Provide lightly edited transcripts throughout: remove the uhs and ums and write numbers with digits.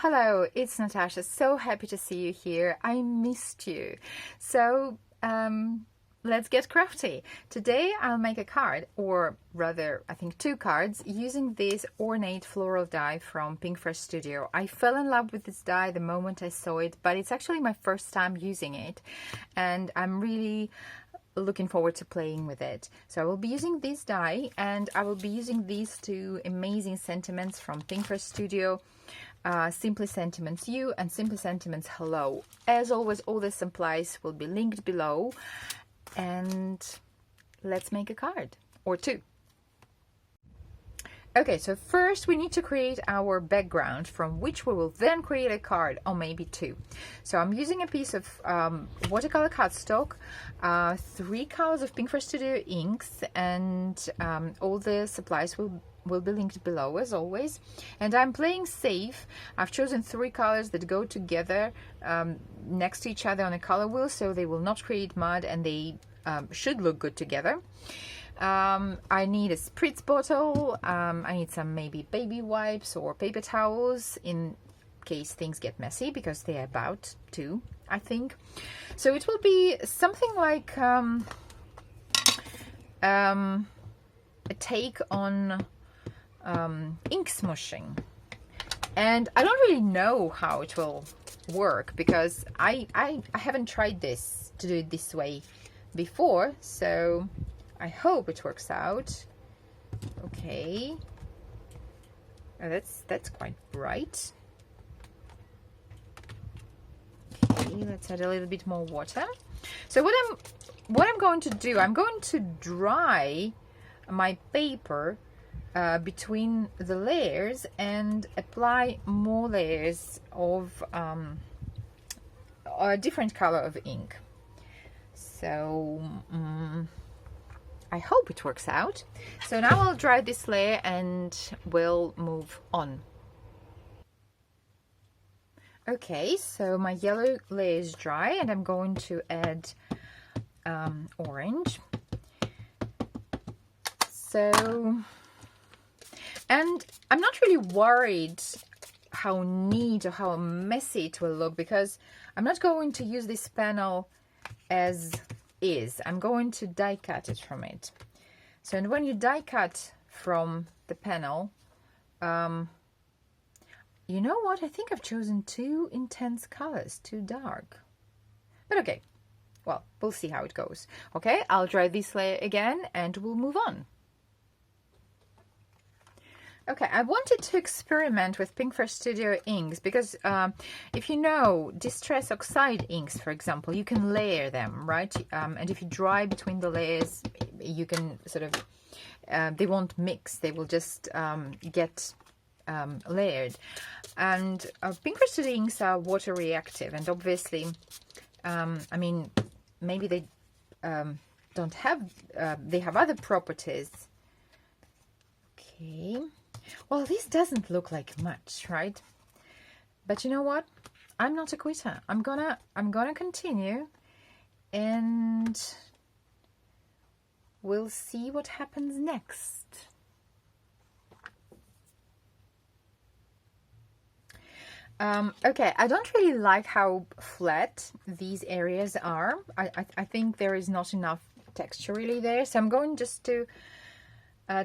Hello, it's Natasha. So happy to see you here. I missed you. So let's get crafty. Today I'll make a card, or rather I think two cards, using this Ornate Floral Die from Pinkfresh Studio. I fell in love with this die the moment I saw it, but it's actually my first time using it and I'm really looking forward to playing with it. So I will be using this die, and I will be using these two amazing sentiments from Pinkfresh Studio, Simply Sentiments You and Simply Sentiments Hello. As always, all the supplies will be linked below, and let's make a card or two. Okay, so first we need to create our background, from which we will then create a card, or maybe two. So I'm using a piece of watercolor cardstock, 3 colors of Pinkfresh Studio inks, and all the supplies will be linked below as always. And I'm playing safe. I've chosen 3 colors that go together next to each other on a color wheel, so they will not create mud, and they should look good together. I need a spritz bottle. I need some maybe baby wipes or paper towels in case things get messy, because they're about to, I think. So it will be something like a take on ink smushing. And I don't really know how it will work, because I haven't tried this to do it this way before, so I hope it works out. Okay. Oh, that's quite bright. Okay, let's add a little bit more water. So what I'm going to do, I'm going to dry my paper between the layers and apply more layers of a different color of ink. So I hope it works out. So now I'll dry this layer and we'll move on. Okay, so my yellow layer is dry, and I'm going to add orange. So, and I'm not really worried how neat or how messy it will look, because I'm not going to use this panel as is. I'm going to die cut it from it. So, and when you die cut from the panel, you know what? I think I've chosen too intense colors, too dark. But okay, well, we'll see how it goes. Okay, I'll dry this layer again and we'll move on. Okay, I wanted to experiment with Pinkfresh Studio inks, because if you know Distress Oxide inks, for example, you can layer them, right? And if you dry between the layers, you can sort of, they won't mix, they will just get layered. And Pinkfresh Studio inks are water reactive, and obviously, I mean, maybe they don't have, they have other properties. Okay. Well, this doesn't look like much, right? But you know what? I'm not a quitter. I'm gonna continue, and we'll see what happens next. Okay, I don't really like how flat these areas are. I think there is not enough texture really there, so I'm going just to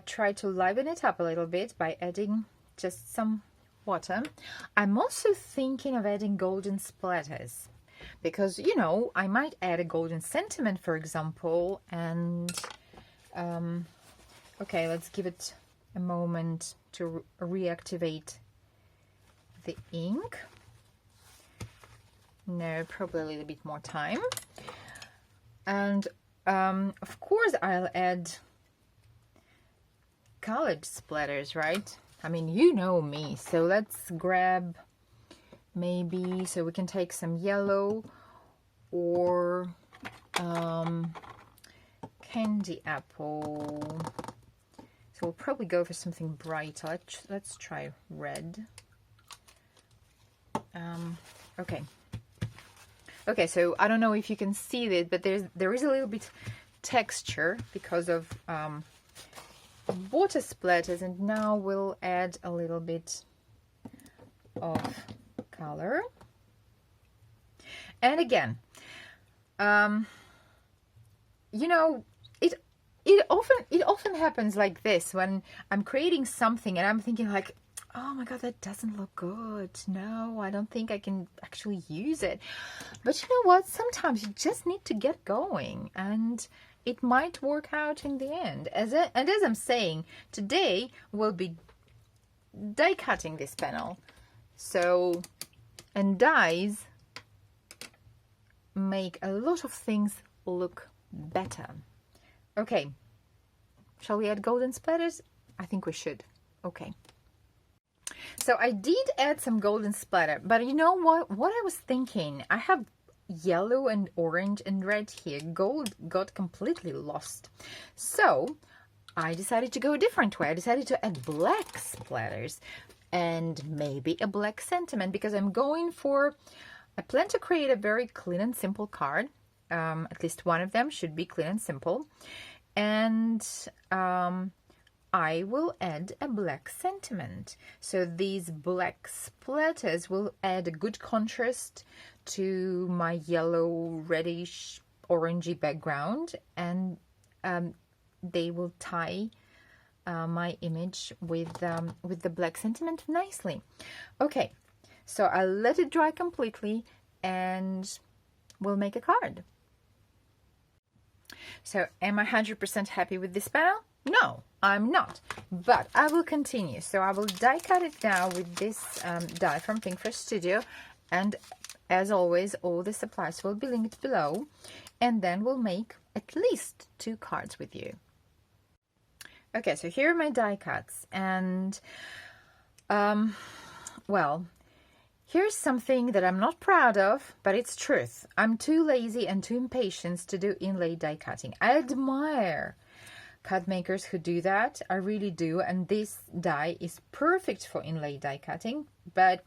try to liven it up a little bit by adding just some water. I'm also thinking of adding golden splatters, because, you know, I might add a golden sentiment, for example, and okay, let's give it a moment to reactivate the ink. No, probably a little bit more time. And of course I'll add colored splatters, right? I mean, you know me. So let's grab maybe, so we can take some yellow or candy apple. So we'll probably go for something brighter. Let's try red. Okay, so I don't know if you can see it, but there is a little bit texture because of water splatters, and now we'll add a little bit of color. And again, you know, it often happens like this when I'm creating something and I'm thinking like, oh my god, that doesn't look good. No, I don't think I can actually use it. But you know what? Sometimes you just need to get going, and it might work out in the end. As I'm saying, today we'll be die cutting this panel. So, and dies make a lot of things look better. Okay, shall we add golden splatters? I think we should. Okay. So I did add some golden splatter, but you know what? What I was thinking, I have yellow and orange and red here. Gold got completely lost. So I decided to go a different way. I decided to add black splatters and maybe a black sentiment, because I plan to create a very clean and simple card. At least one of them should be clean and simple. And I will add a black sentiment. So these black splatters will add a good contrast to my yellow, reddish, orangey background, and they will tie my image with the black sentiment nicely. Okay, so I'll let it dry completely and we'll make a card. So am I 100% happy with this panel? No, I'm not, but I will continue. So I will die cut it now with this die from Pinkfresh Studio, and as always, all the supplies will be linked below, and then we'll make at least 2 cards with you. Okay, so here are my die cuts, and well, here's something that I'm not proud of, but it's truth. I'm too lazy and too impatient to do inlay die cutting. I admire cut makers who do that. I really do, and this die is perfect for inlay die cutting, but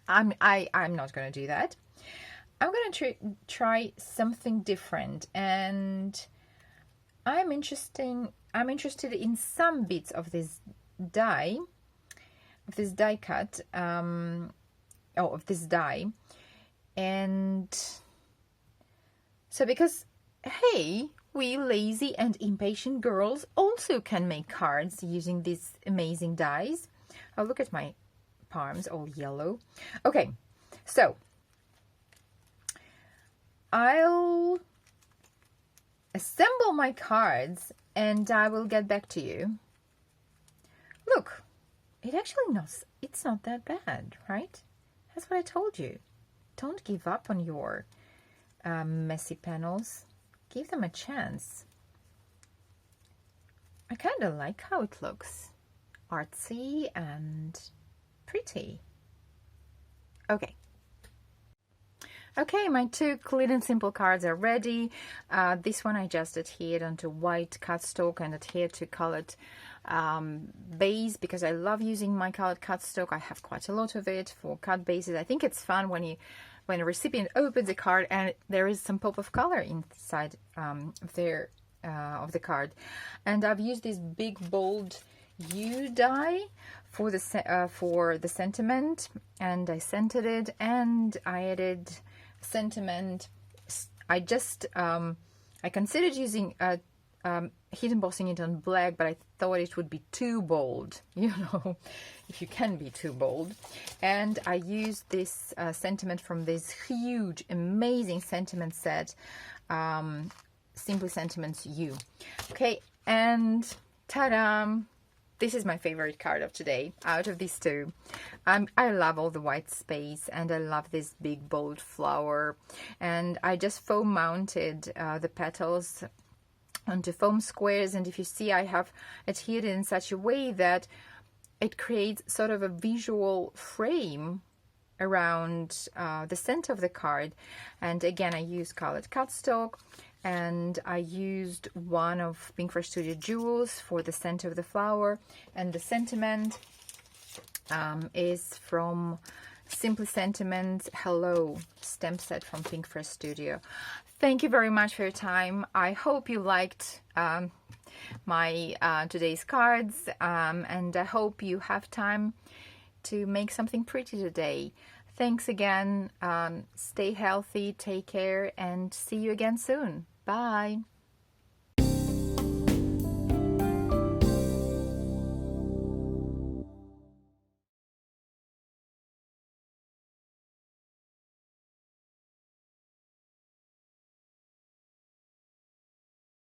I'm not going to do that. I'm going to try something different, and I'm interested in some bits of this die cut, of this die. And so, because hey, we lazy and impatient girls also can make cards using these amazing dies. Oh, look at my palms all yellow. Okay, so I'll assemble my cards and I will get back to you. Look, it's not that bad, right? That's what I told you. Don't give up on your messy panels. Give them a chance. I kind of like how it looks. Artsy and pretty. Okay. Okay, my 2 clean and simple cards are ready. This one I just adhered onto white cardstock and adhered to colored base, because I love using my colored cardstock. I have quite a lot of it for cut bases. I think it's fun when a recipient opens a card and there is some pop of color inside of the card. And I've used this big bold U die for the sentiment, and I scented it and I added sentiment. I considered using heat embossing it on black, but I thought it would be too bold, you know, if you can be too bold. And I used this sentiment from this huge, amazing sentiment set, Simply Sentiments U. Okay, and ta-da! This is my favorite card of today, out of these 2. I love all the white space, and I love this big bold flower. And I just foam mounted the petals onto foam squares, and if you see, I have adhered in such a way that it creates sort of a visual frame around the center of the card. And again, I used colored cardstock, and I used one of Pinkfresh Studio jewels for the center of the flower, and the sentiment is from Simply Sentiments Hello stamp set from Pinkfresh Studio. Thank you very much for your time. I hope you liked my today's cards, and I hope you have time to make something pretty today. Thanks again. Stay healthy, take care, and see you again soon. Bye.